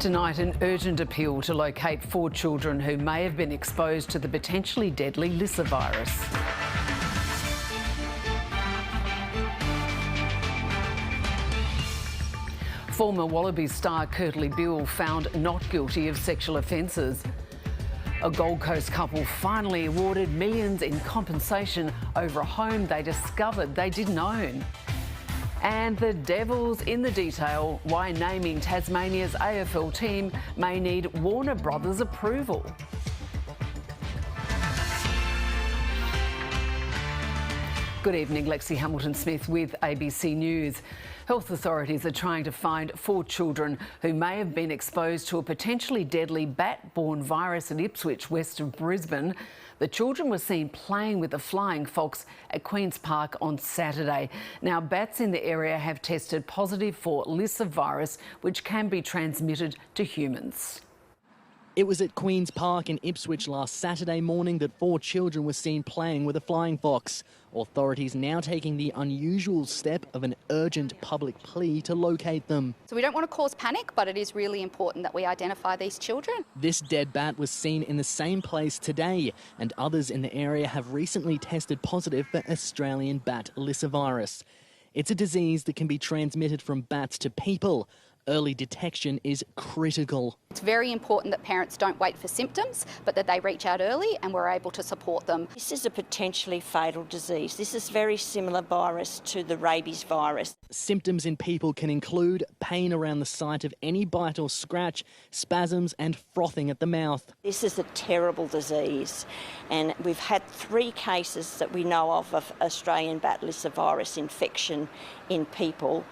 Tonight, an urgent appeal to locate 4 children who may have been exposed to the potentially deadly Lissa virus. Former Wallabies star Curtly Bill found not guilty of sexual offences. A Gold Coast couple finally awarded millions in compensation over a home they discovered they didn't own. And the devil's in the detail, why naming Tasmania's AFL team may need Warner Brothers approval. Good evening, Lexy Hamilton-Smith with ABC News. Health authorities are trying to find 4 children who may have been exposed to a potentially deadly bat-borne virus in Ipswich, west of Brisbane. The children were seen playing with a flying fox at Queen's Park on Saturday. Now, bats in the area have tested positive for Lissa virus, which can be transmitted to humans. It was at Queen's Park in Ipswich last Saturday morning that 4 children were seen playing with a flying fox. Authorities now taking the unusual step of an urgent public plea to locate them. So we don't want to cause panic, but it is really important that we identify these children. This dead bat was seen in the same place today, and others in the area have recently tested positive for Australian bat Lissa virus. It's a disease that can be transmitted from bats to people. Early detection is critical. It's very important that parents don't wait for symptoms, but that they reach out early and we're able to support them. This is a potentially fatal disease. This is very similar virus to the rabies virus. Symptoms in people can include pain around the site of any bite or scratch, spasms and frothing at the mouth. This is a terrible disease, and we've had 3 cases that we know of Australian bat Lissa virus infection in people,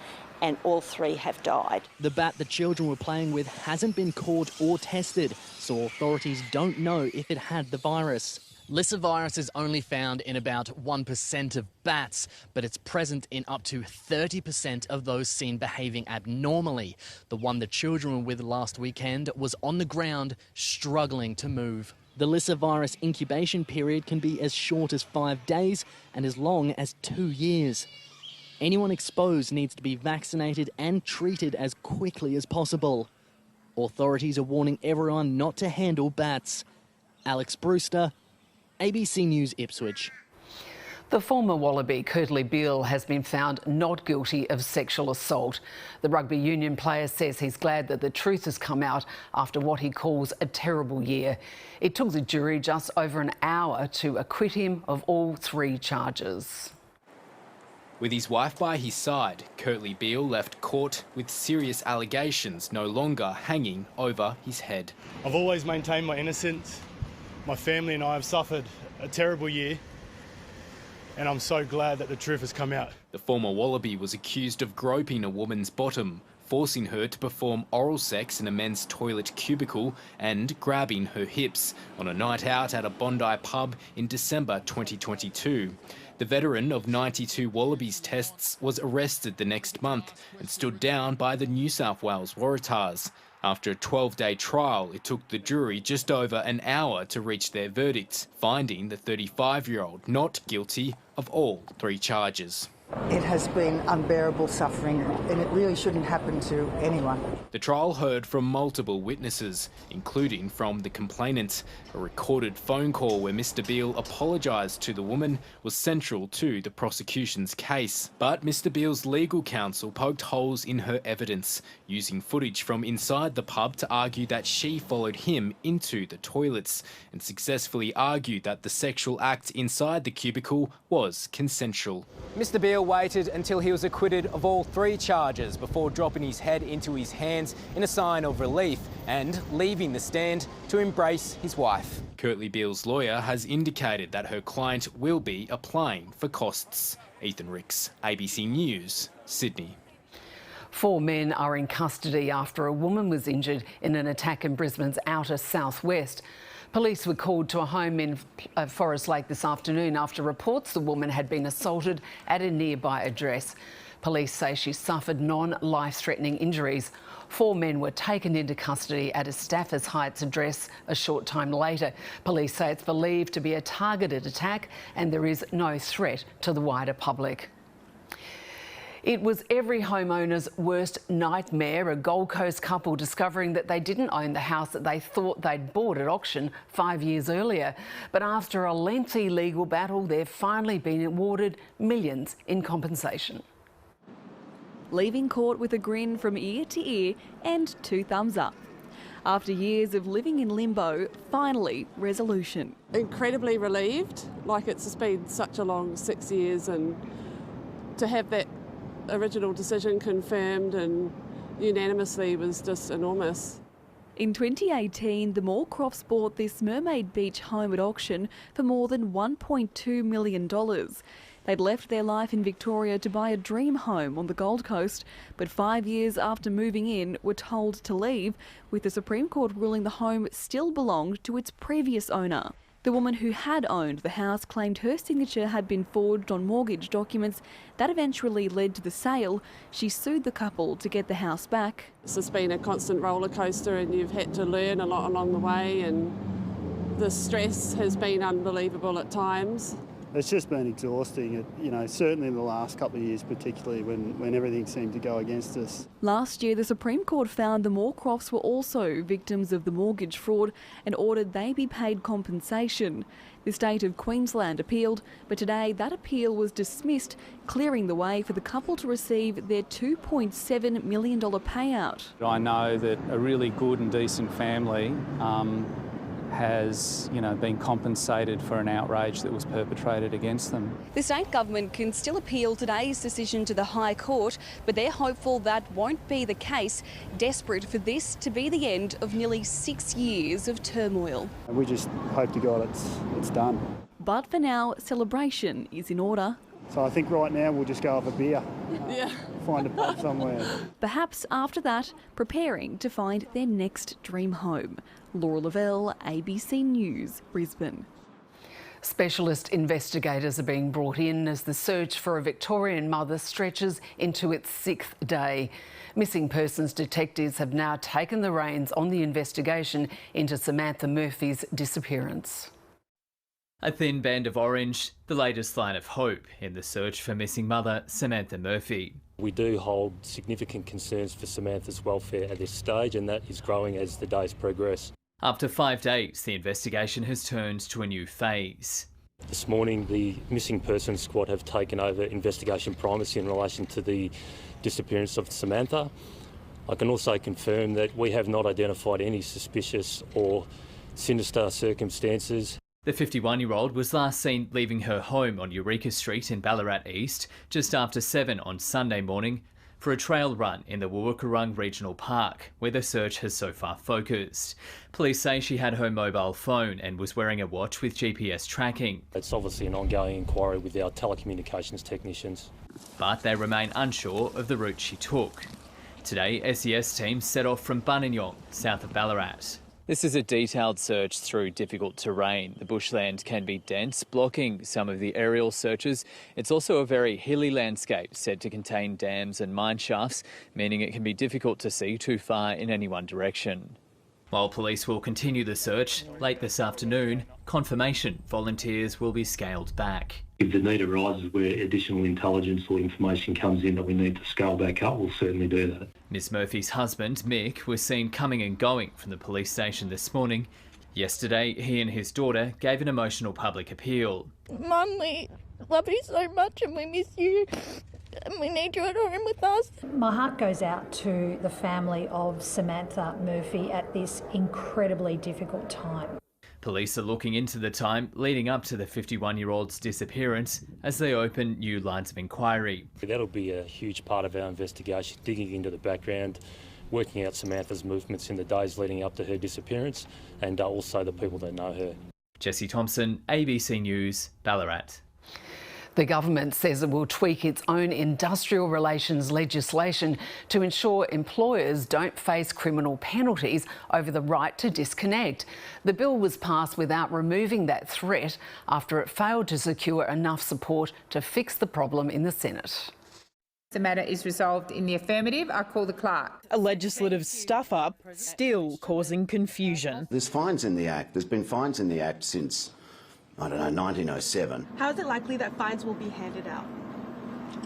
and all 3 have died. The bat the children were playing with hasn't been caught or tested, so authorities don't know if it had the virus. Lissa virus is only found in about 1% of bats, but it's present in up to 30% of those seen behaving abnormally. The one the children were with last weekend was on the ground, struggling to move. The Lissa virus incubation period can be as short as 5 days and as long as 2 years. Anyone exposed needs to be vaccinated and treated as quickly as possible. Authorities are warning everyone not to handle bats. Alex Brewster, ABC News, Ipswich. The former Wallaby, Curtly Bill, has been found not guilty of sexual assault. The rugby union player says he's glad that the truth has come out after what he calls a terrible year. It took the jury just over an hour to acquit him of all 3 charges. With his wife by his side, Curtly Bill left court with serious allegations no longer hanging over his head. I've always maintained my innocence. My family and I have suffered a terrible year, and I'm so glad that the truth has come out. The former Wallaby was accused of groping a woman's bottom, forcing her to perform oral sex in a men's toilet cubicle and grabbing her hips on a night out at a Bondi pub in December 2022. The veteran of 92 Wallabies tests was arrested the next month and stood down by the New South Wales Waratahs. After a 12-day trial, it took the jury just over an hour to reach their verdict, finding the 35-year-old not guilty of all 3 charges. It has been unbearable suffering, and it really shouldn't happen to anyone. The trial heard from multiple witnesses, including from the complainant. A recorded phone call where Mr. Beale apologised to the woman was central to the prosecution's case. But Mr. Beale's legal counsel poked holes in her evidence, using footage from inside the pub to argue that she followed him into the toilets, and successfully argued that the sexual act inside the cubicle was consensual. Mr. Beale waited until he was acquitted of all 3 charges before dropping his head into his hands in a sign of relief and leaving the stand to embrace his wife. Curtly Beale's lawyer has indicated that her client will be applying for costs. Ethan Ricks, ABC News, Sydney. 4 men are in custody after a woman was injured in an attack in Brisbane's outer southwest. Police were called to a home in Forest Lake this afternoon after reports the woman had been assaulted at a nearby address. Police say she suffered non-life-threatening injuries. 4 men were taken into custody at a Staffers Heights address a short time later. Police say it's believed to be a targeted attack and there is no threat to the wider public. It was every homeowner's worst nightmare, a Gold Coast couple discovering that they didn't own the house that they thought they'd bought at auction 5 years earlier. But after a lengthy legal battle, they've finally been awarded millions in compensation. Leaving court with a grin from ear to ear and 2 thumbs up. After years of living in limbo, finally resolution. Incredibly relieved, like it's just been such a long 6 years, and to have that original decision confirmed and unanimously was just enormous. In 2018, the Moorcrofts bought this Mermaid Beach home at auction for more than $1.2 million. They'd left their life in Victoria to buy a dream home on the Gold Coast, but 5 years after moving in were told to leave, with the Supreme Court ruling the home still belonged to its previous owner. The woman who had owned the house claimed her signature had been forged on mortgage documents. That eventually led to the sale. She sued the couple to get the house back. It's just been a constant roller coaster, and you've had to learn a lot along the way, and the stress has been unbelievable at times. It's just been exhausting, certainly in the last couple of years, particularly when everything seemed to go against us. Last year, the Supreme Court found the Moorcrofts were also victims of the mortgage fraud and ordered they be paid compensation. The state of Queensland appealed, but today that appeal was dismissed, clearing the way for the couple to receive their $2.7 million payout. I know that a really good and decent family has been compensated for an outrage that was perpetrated against them. The state government can still appeal today's decision to the High Court, but they're hopeful that won't be the case, desperate for this to be the end of nearly 6 years of turmoil. We just hope to God it's done. But for now, celebration is in order. So I think right now we'll just go have a beer, find a pub somewhere. Perhaps after that, preparing to find their next dream home. Laura Lavelle, ABC News, Brisbane. Specialist investigators are being brought in as the search for a Victorian mother stretches into its 6th day. Missing persons detectives have now taken the reins on the investigation into Samantha Murphy's disappearance. A thin band of orange, the latest line of hope in the search for missing mother Samantha Murphy. We do hold significant concerns for Samantha's welfare at this stage, and that is growing as the days progress. After 5 days, the investigation has turned to a new phase. This morning, the Missing Persons Squad have taken over investigation primacy in relation to the disappearance of Samantha. I can also confirm that we have not identified any suspicious or sinister circumstances. The 51-year-old was last seen leaving her home on Eureka Street in Ballarat East just after 7 on Sunday morning for a trail run in the Woowakarung Regional Park, where the search has so far focused. Police say she had her mobile phone and was wearing a watch with GPS tracking. It's obviously an ongoing inquiry with our telecommunications technicians. But they remain unsure of the route she took. Today, SES teams set off from Buninyong, south of Ballarat. This is a detailed search through difficult terrain. The bushland can be dense, blocking some of the aerial searches. It's also a very hilly landscape, said to contain dams and mine shafts, meaning it can be difficult to see too far in any one direction. While police will continue the search, late this afternoon, confirmation volunteers will be scaled back. If the need arises where additional intelligence or information comes in that we need to scale back up, we'll certainly do that. Ms Murphy's husband, Mick, was seen coming and going from the police station this morning. Yesterday, he and his daughter gave an emotional public appeal. Mum, we love you so much and we miss you. And we need you at home with us. My heart goes out to the family of Samantha Murphy at this incredibly difficult time. Police are looking into the time leading up to the 51-year-old's disappearance as they open new lines of inquiry. That'll be a huge part of our investigation, digging into the background, working out Samantha's movements in the days leading up to her disappearance, and also the people that know her. Jesse Thompson, ABC News, Ballarat. The government says it will tweak its own industrial relations legislation to ensure employers don't face criminal penalties over the right to disconnect. The bill was passed without removing that threat after it failed to secure enough support to fix the problem in the Senate. The matter is resolved in the affirmative. I call the clerk. A legislative stuff-up still causing confusion. There's fines in the Act. There's been fines in the Act since, 1907. How is it likely that fines will be handed out?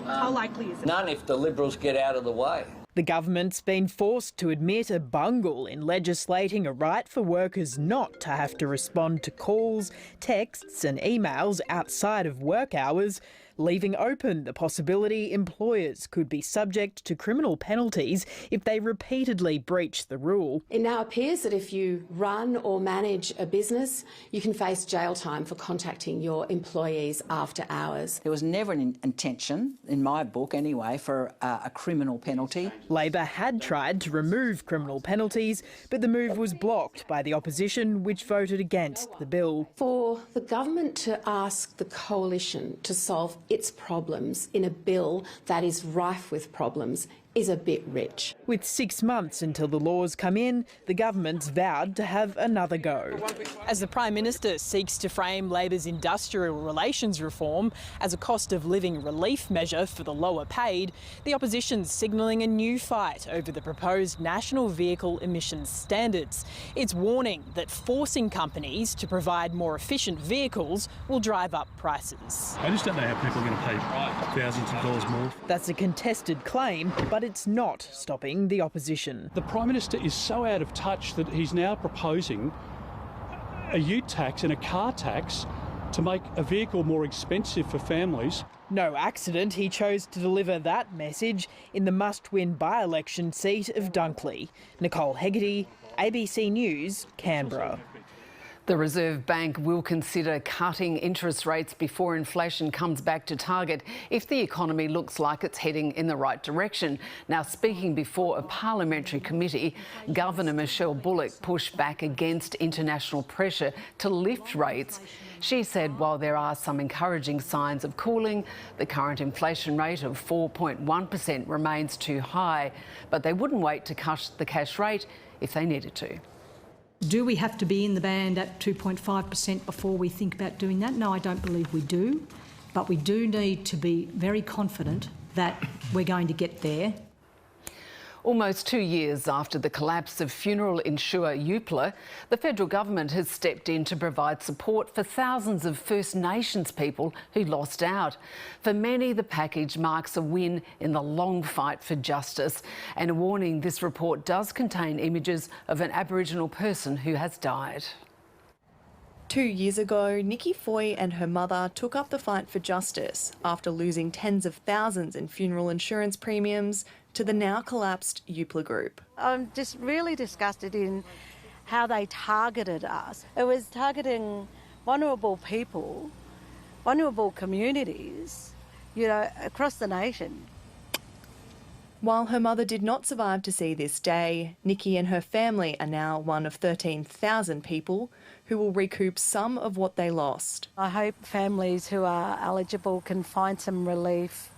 How likely is it? None if the Liberals get out of the way. The government's been forced to admit a bungle in legislating a right for workers not to have to respond to calls, texts and emails outside of work hours, leaving open the possibility employers could be subject to criminal penalties if they repeatedly breach the rule. It now appears that if you run or manage a business, you can face jail time for contacting your employees after hours. There was never an intention, in my book anyway, for a criminal penalty. Labor had tried to remove criminal penalties, but the move was blocked by the opposition, which voted against the bill. For the government to ask the coalition to solve its problems in a bill that is rife with problems is a bit rich. With 6 months until the laws come in, the government's vowed to have another go. As the Prime Minister seeks to frame Labor's industrial relations reform as a cost of living relief measure for the lower paid, the opposition's signalling a new fight over the proposed national vehicle emissions standards. It's warning that forcing companies to provide more efficient vehicles will drive up prices. I just don't know how people are going to pay thousands of dollars more. That's a contested claim, but it's not stopping the opposition. The Prime Minister is so out of touch that he's now proposing a ute tax and a car tax to make a vehicle more expensive for families. No accident he chose to deliver that message in the must-win by-election seat of Dunkley. Nicole Hegarty, ABC News, Canberra. The Reserve Bank will consider cutting interest rates before inflation comes back to target if the economy looks like it's heading in the right direction. Now, speaking before a parliamentary committee, Governor Michelle Bullock pushed back against international pressure to lift rates. She said while there are some encouraging signs of cooling, the current inflation rate of 4.1% remains too high, but they wouldn't wait to cut the cash rate if they needed to. Do we have to be in the band at 2.5% before we think about doing that? No, I don't believe we do. But we do need to be very confident that we're going to get there. Almost 2 years after the collapse of funeral insurer Eupla, the federal government has stepped in to provide support for thousands of First Nations people who lost out. For many, the package marks a win in the long fight for justice. And a warning, this report does contain images of an Aboriginal person who has died. 2 years ago, Nikki Foy and her mother took up the fight for justice after losing tens of thousands in funeral insurance premiums to the now collapsed Eupla Group. I'm just really disgusted in how they targeted us. It was targeting vulnerable people, vulnerable communities, you know, across the nation. While her mother did not survive to see this day, Nikki and her family are now one of 13,000 people who will recoup some of what they lost. I hope families who are eligible can find some relief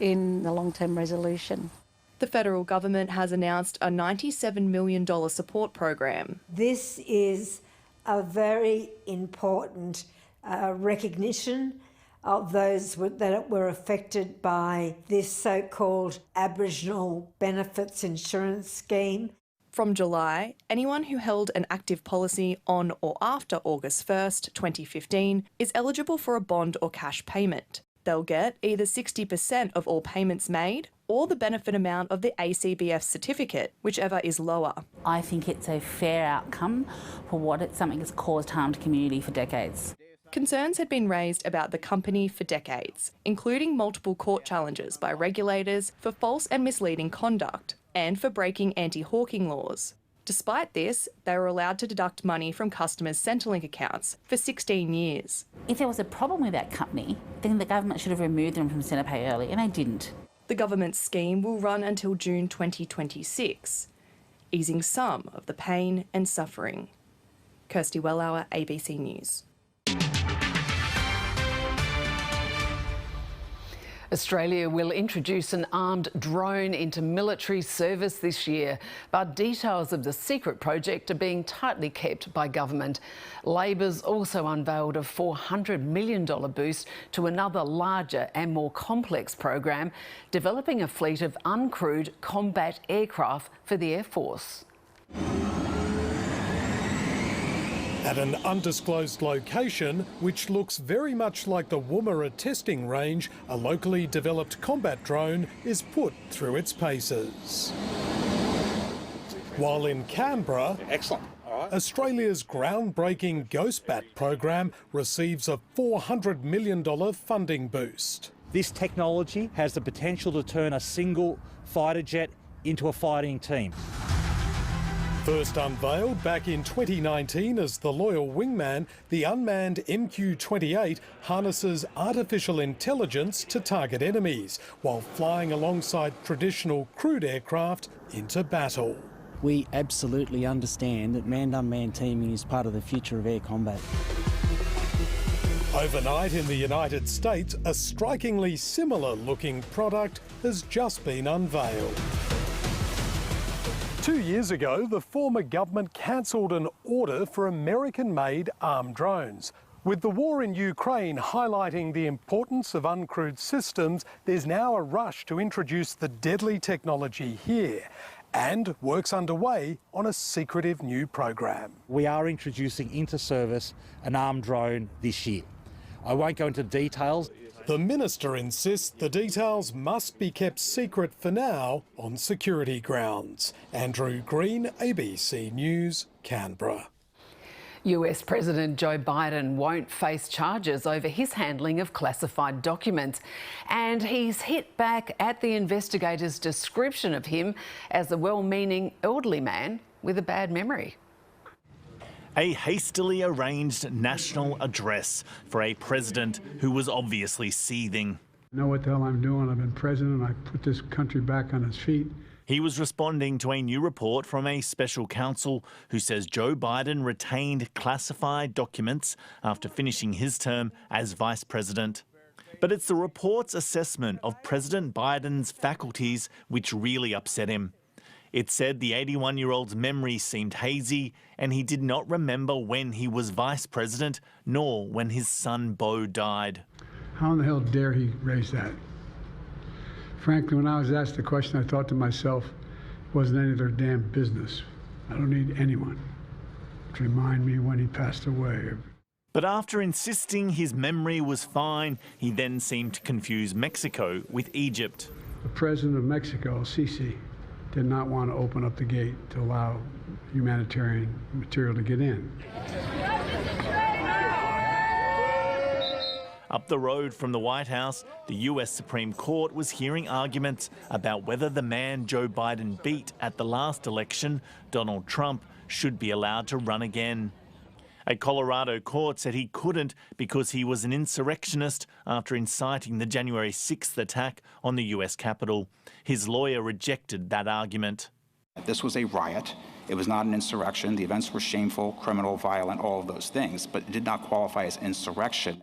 in the long-term resolution. The federal government has announced a $97 million support program. This is a very important recognition of those that were affected by this so-called Aboriginal Benefits Insurance Scheme. From July, anyone who held an active policy on or after August 1st, 2015 is eligible for a bond or cash payment. They'll get either 60% of all payments made or the benefit amount of the ACBF certificate, whichever is lower. I think it's a fair outcome for something that's caused harm to community for decades. Concerns had been raised about the company for decades, including multiple court challenges by regulators for false and misleading conduct and for breaking anti-hawking laws. Despite this, they were allowed to deduct money from customers' Centrelink accounts for 16 years. If there was a problem with that company, then the government should have removed them from Centre Pay early, and they didn't. The government's scheme will run until June 2026, easing some of the pain and suffering. Kirsty Wellauer, ABC News. Australia will introduce an armed drone into military service this year, but details of the secret project are being tightly kept by government. Labor's also unveiled a $400 million boost to another larger and more complex program, developing a fleet of uncrewed combat aircraft for the Air Force. At an undisclosed location, which looks very much like the Woomera testing range, a locally developed combat drone is put through its paces. While in Canberra, excellent. Australia's groundbreaking Ghost Bat program receives a $400 million funding boost. This technology has the potential to turn a single fighter jet into a fighting team. First unveiled back in 2019 as the Loyal Wingman, the unmanned MQ-28 harnesses artificial intelligence to target enemies while flying alongside traditional crewed aircraft into battle. We absolutely understand that manned-unmanned teaming is part of the future of air combat. Overnight in the United States, a strikingly similar-looking product has just been unveiled. 2 years ago, the former government cancelled an order for American-made armed drones. With the war in Ukraine highlighting the importance of uncrewed systems, there's now a rush to introduce the deadly technology here. And work's underway on a secretive new program. We are introducing into service an armed drone this year. I won't go into details. The minister insists the details must be kept secret for now on security grounds. Andrew Green, ABC News, Canberra. US President Joe Biden won't face charges over his handling of classified documents, and he's hit back at the investigators' description of him as a well-meaning elderly man with a bad memory. A hastily arranged national address for a president who was obviously seething. I know what the hell I'm doing. I've been president. I put this country back on its feet. He was responding to a new report from a special counsel who says Joe Biden retained classified documents after finishing his term as vice president. But it's the report's assessment of President Biden's faculties which really upset him. It said the 81-year-old's memory seemed hazy and he did not remember when he was vice president nor when his son Beau died. How in the hell dare he raise that? Frankly, when I was asked the question, I thought to myself, it wasn't any of their damn business. I don't need anyone to remind me when he passed away. But after insisting his memory was fine, he then seemed to confuse Mexico with Egypt. The president of Mexico, Sisi, did not want to open up the gate to allow humanitarian material to get in. Up the road from the White House, the US Supreme Court was hearing arguments about whether the man Joe Biden beat at the last election, Donald Trump, should be allowed to run again. A Colorado court said he couldn't because he was an insurrectionist after inciting the January 6th attack on the US Capitol. His lawyer rejected that argument. This was a riot. It was not an insurrection. The events were shameful, criminal, violent, all of those things, but it did not qualify as insurrection.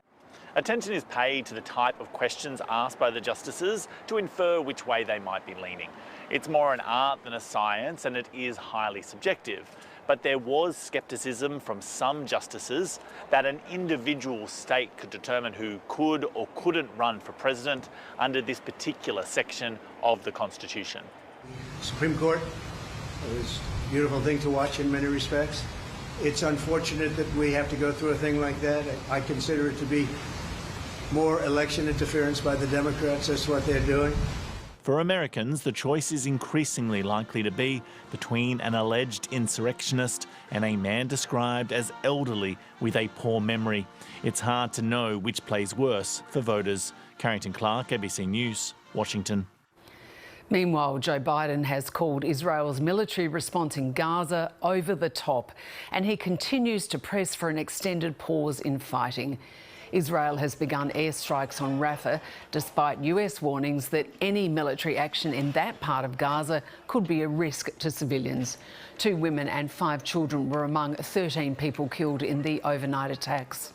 Attention is paid to the type of questions asked by the justices to infer which way they might be leaning. It's more an art than a science, and it is highly subjective. But there was scepticism from some justices that an individual state could determine who could or couldn't run for president under this particular section of the Constitution. Supreme Court, it was a beautiful thing to watch in many respects. It's unfortunate that we have to go through a thing like that. I consider it to be more election interference by the Democrats. That's what they're doing. For Americans, the choice is increasingly likely to be between an alleged insurrectionist and a man described as elderly with a poor memory. It's hard to know which plays worse for voters. Carrington Clark, ABC News, Washington. Meanwhile, Joe Biden has called Israel's military response in Gaza over the top, and he continues to press for an extended pause in fighting. Israel has begun airstrikes on Rafah, despite US warnings that any military action in that part of Gaza could be a risk to civilians. 2 women and 5 children were among 13 people killed in the overnight attacks.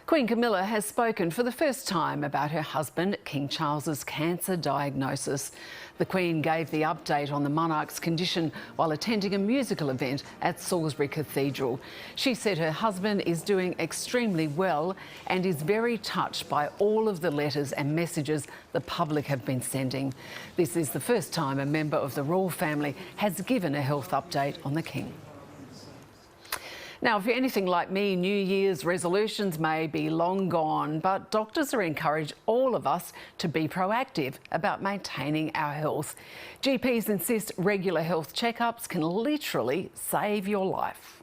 Queen Camilla has spoken for the first time about her husband, King Charles's cancer diagnosis. The Queen gave the update on the monarch's condition while attending a musical event at Salisbury Cathedral. She said her husband is doing extremely well and is very touched by all of the letters and messages the public have been sending. This is the first time a member of the royal family has given a health update on the King. Now, if you're anything like me, New Year's resolutions may be long gone, but doctors are encouraging all of us to be proactive about maintaining our health. GPs insist regular health checkups can literally save your life.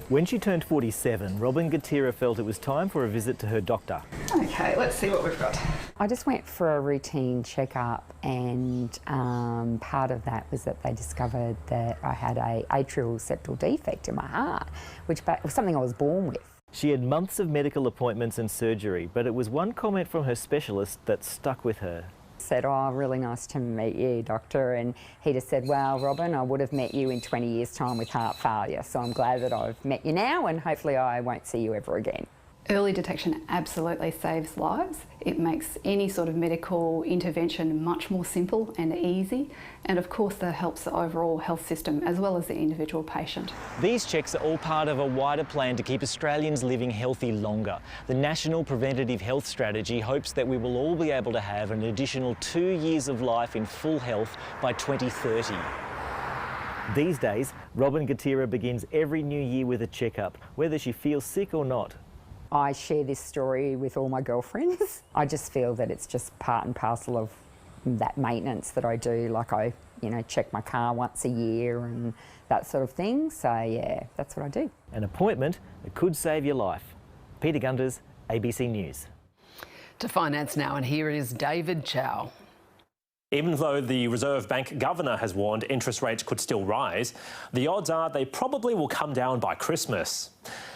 When she turned 47, Robin Gatira felt it was time for a visit to her doctor. Okay, let's see what we've got. I just went for a routine checkup, and part of that was that they discovered that I had an atrial septal defect in my heart, which was something I was born with. She had months of medical appointments and surgery, but it was one comment from her specialist that stuck with her. Said, "Oh, really nice to meet you, doctor," and he just said, "Well, Robin, I would have met you in 20 years' time with heart failure, so I'm glad that I've met you now, and hopefully I won't see you ever again." Early detection absolutely saves lives. It makes any sort of medical intervention much more simple and easy, and of course that helps the overall health system as well as the individual patient. These checks are all part of a wider plan to keep Australians living healthy longer. The National Preventative Health Strategy hopes that we will all be able to have an additional 2 years of life in full health by 2030. These days, Robin Gatira begins every new year with a checkup, whether she feels sick or not. I share this story with all my girlfriends. I just feel that it's just part and parcel of that maintenance that I do. Like I, check my car once a year and that sort of thing. So yeah, that's what I do. An appointment that could save your life. Peter Gunders, ABC News. To Finance Now, and here is David Chow. Even though the Reserve Bank governor has warned interest rates could still rise, the odds are they probably will come down by Christmas.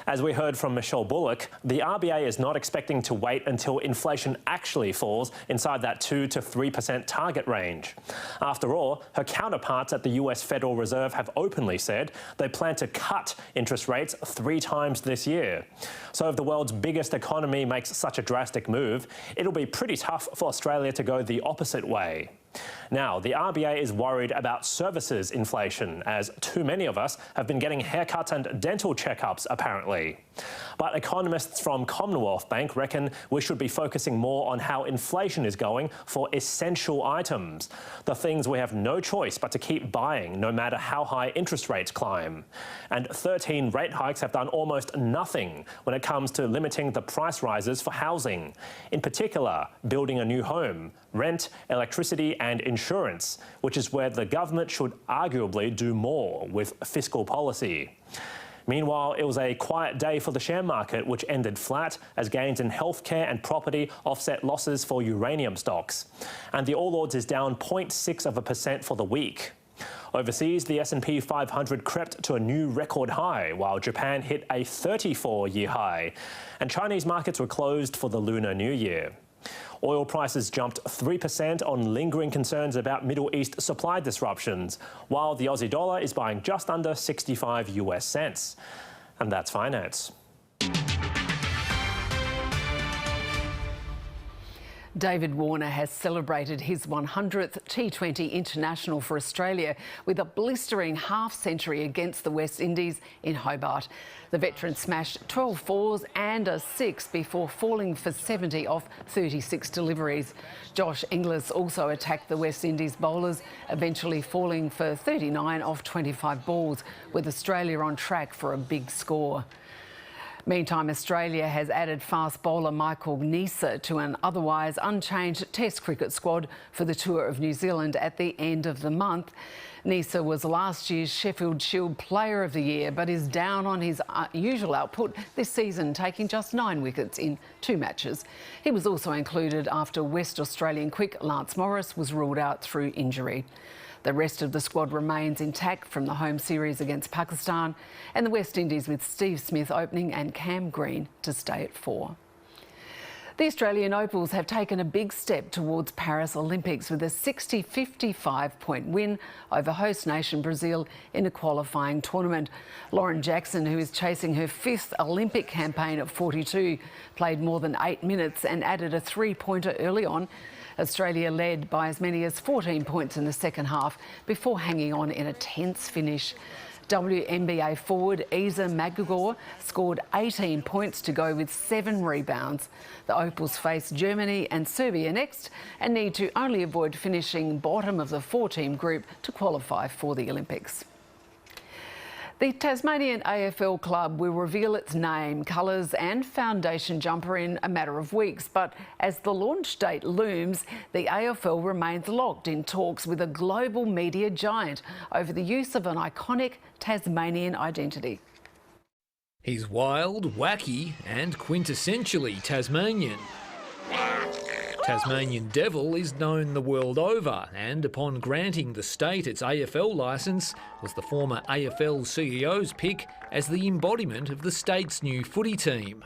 As we heard from Michelle Bullock, the RBA is not expecting to wait until inflation actually falls inside that 2 to 3% target range. After all, her counterparts at the US Federal Reserve have openly said they plan to cut interest rates 3 times this year. So if the world's biggest economy makes such a drastic move, it'll be pretty tough for Australia to go the opposite way. Now, the RBA is worried about services inflation, as too many of us have been getting haircuts and dental checkups, apparently. But economists from Commonwealth Bank reckon we should be focusing more on how inflation is going for essential items, the things we have no choice but to keep buying no matter how high interest rates climb. And 13 rate hikes have done almost nothing when it comes to limiting the price rises for housing, in particular building a new home, rent, electricity and insurance, which is where the government should arguably do more with fiscal policy. Meanwhile, it was a quiet day for the share market, which ended flat as gains in healthcare and property offset losses for uranium stocks. And the All Ords is down 0.6% for the week. Overseas, the S&P 500 crept to a new record high, while Japan hit a 34-year high. And Chinese markets were closed for the Lunar New Year. Oil prices jumped 3% on lingering concerns about Middle East supply disruptions, while the Aussie dollar is buying just under 65 US cents. And that's finance. David Warner has celebrated his 100th T20 international for Australia with a blistering half-century against the West Indies in Hobart. The veteran smashed 12 fours and a six before falling for 70 off 36 deliveries. Josh Inglis also attacked the West Indies bowlers, eventually falling for 39 off 25 balls, with Australia on track for a big score. Meantime, Australia has added fast bowler Michael Neser to an otherwise unchanged Test cricket squad for the tour of New Zealand at the end of the month. Neser was last year's Sheffield Shield Player of the Year, but is down on his usual output this season, taking just 9 wickets in 2 matches. He was also included after West Australian quick Lance Morris was ruled out through injury. The rest of the squad remains intact from the home series against Pakistan, and the West Indies with Steve Smith opening and Cam Green to stay at 4. The Australian Opals have taken a big step towards Paris Olympics with a 55-point win over host nation Brazil in a qualifying tournament. Lauren Jackson, who is chasing her 5th Olympic campaign at 42, played more than 8 minutes and added a 3-pointer early on. Australia led by as many as 14 points in the second half before hanging on in a tense finish. WNBA forward Isa Magagor scored 18 points to go with 7 rebounds. The Opals face Germany and Serbia next and need to only avoid finishing bottom of the 4-team group to qualify for the Olympics. The Tasmanian AFL club will reveal its name, colours and foundation jumper in a matter of weeks. But as the launch date looms, the AFL remains locked in talks with a global media giant over the use of an iconic Tasmanian identity. He's wild, wacky and quintessentially Tasmanian. Tasmanian Devil is known the world over, and upon granting the state its AFL licence, was the former AFL CEO's pick as the embodiment of the state's new footy team.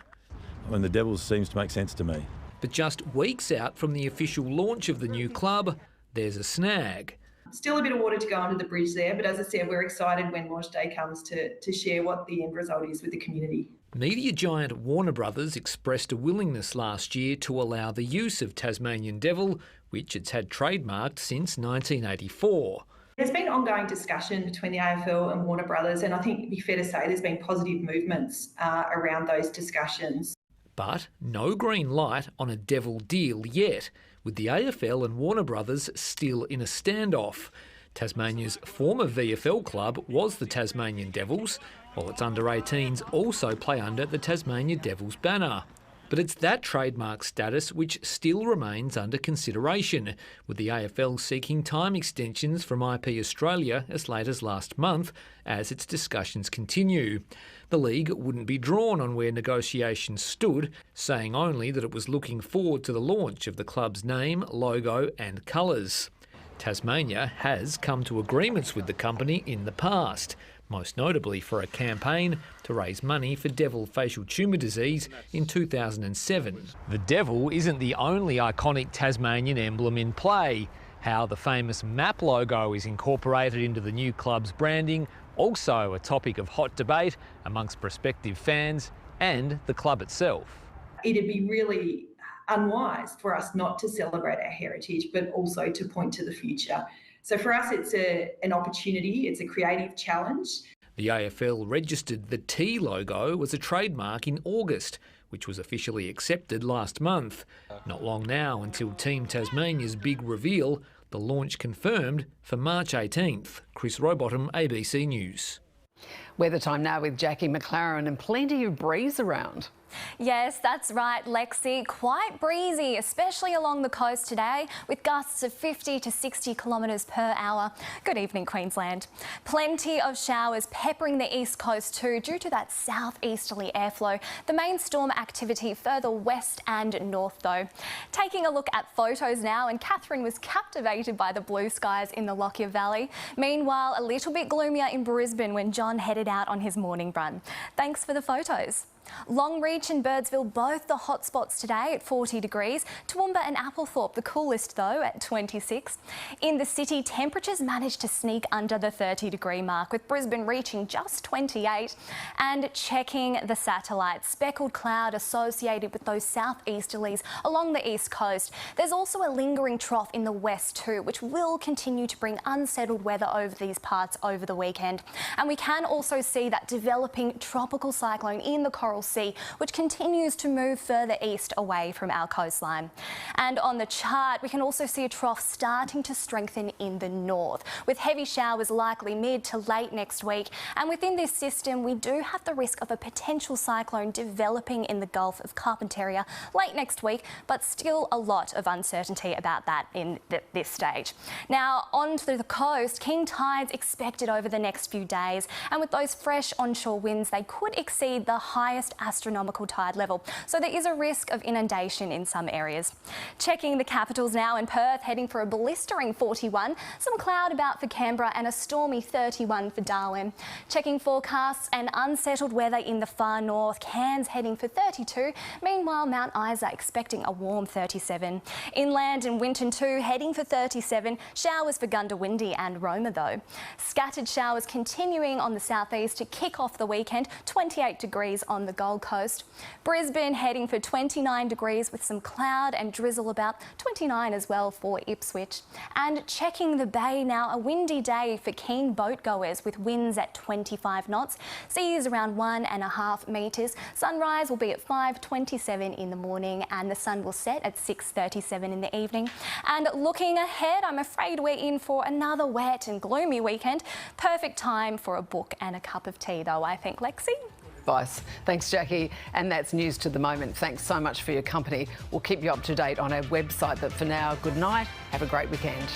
I mean, the Devils seems to make sense to me. But just weeks out from the official launch of the new club, there's a snag. Still a bit of water to go under the bridge there, but as I said, we're excited when launch day comes to share what the end result is with the community. Media giant Warner Brothers expressed a willingness last year to allow the use of Tasmanian Devil, which it's had trademarked since 1984. There's been ongoing discussion between the AFL and Warner Brothers, and I think it'd be fair to say there's been positive movements around those discussions. But no green light on a Devil deal yet, with the AFL and Warner Brothers still in a standoff. Tasmania's former VFL club was the Tasmanian Devils, while its under-18s also play under the Tasmania Devils banner. But it's that trademark status which still remains under consideration, with the AFL seeking time extensions from IP Australia as late as last month as its discussions continue. The league wouldn't be drawn on where negotiations stood, saying only that it was looking forward to the launch of the club's name, logo and colours. Tasmania has come to agreements with the company in the past, most notably for a campaign to raise money for devil facial tumour disease in 2007. The devil isn't the only iconic Tasmanian emblem in play. How the famous map logo is incorporated into the new club's branding, also a topic of hot debate amongst prospective fans and the club itself. It'd be really unwise for us not to celebrate our heritage, but also to point to the future. So for us, it's an opportunity, it's a creative challenge. The AFL registered the T logo as a trademark in August, which was officially accepted last month. Not long now until Team Tasmania's big reveal, the launch confirmed for March 18th. Chris Rowbottom, ABC News. Weather time now with Jacqui, McLaren, and plenty of breeze around. Yes, that's right, Lexy. Quite breezy, especially along the coast today, with gusts of 50 to 60 kilometres per hour. Good evening, Queensland. Plenty of showers peppering the east coast too, due to that southeasterly airflow. The main storm activity further west and north, though. Taking a look at photos now, and Catherine was captivated by the blue skies in the Lockyer Valley. Meanwhile, a little bit gloomier in Brisbane when John headed out on his morning run. Thanks for the photos. Longreach and Birdsville both the hot spots today at 40 degrees. Toowoomba and Applethorpe the coolest though at 26. In the city, temperatures managed to sneak under the 30-degree mark, with Brisbane reaching just 28. And checking the satellite, speckled cloud associated with those southeasterlies along the east coast. There's also a lingering trough in the west too, which will continue to bring unsettled weather over these parts over the weekend. And we can also see that developing tropical cyclone in the Coral Sea, which continues to move further east away from our coastline. And on the chart, we can also see a trough starting to strengthen in the north, with heavy showers likely mid to late next week. And within this system, we do have the risk of a potential cyclone developing in the Gulf of Carpentaria late next week, but still a lot of uncertainty about that in this stage. Now, onto the coast, king tides expected over the next few days, and with those fresh onshore winds, they could exceed the highest astronomical tide level, so there is a risk of inundation in some areas. Checking the capitals now, in Perth heading for a blistering 41, some cloud about for Canberra and a stormy 31 for Darwin. Checking forecasts and unsettled weather in the far north, Cairns heading for 32, meanwhile Mount Isa expecting a warm 37. Inland and Winton too heading for 37, showers for Gundawindi and Roma though. Scattered showers continuing on the southeast to kick off the weekend, 28 degrees on the the Gold Coast. Brisbane heading for 29 degrees with some cloud and drizzle, about 29 as well for Ipswich. And checking the bay now, a windy day for keen boat goers with winds at 25 knots, seas around 1.5 metres. Sunrise will be at 5:27 in the morning and the sun will set at 6:37 in the evening. And looking ahead, I'm afraid we're in for another wet and gloomy weekend. Perfect time for a book and a cup of tea though, I think, Lexi. Advice. Thanks, Jacqui. And that's news to the moment. Thanks so much for your company. We'll keep you up to date on our website. But for now, good night. Have a great weekend.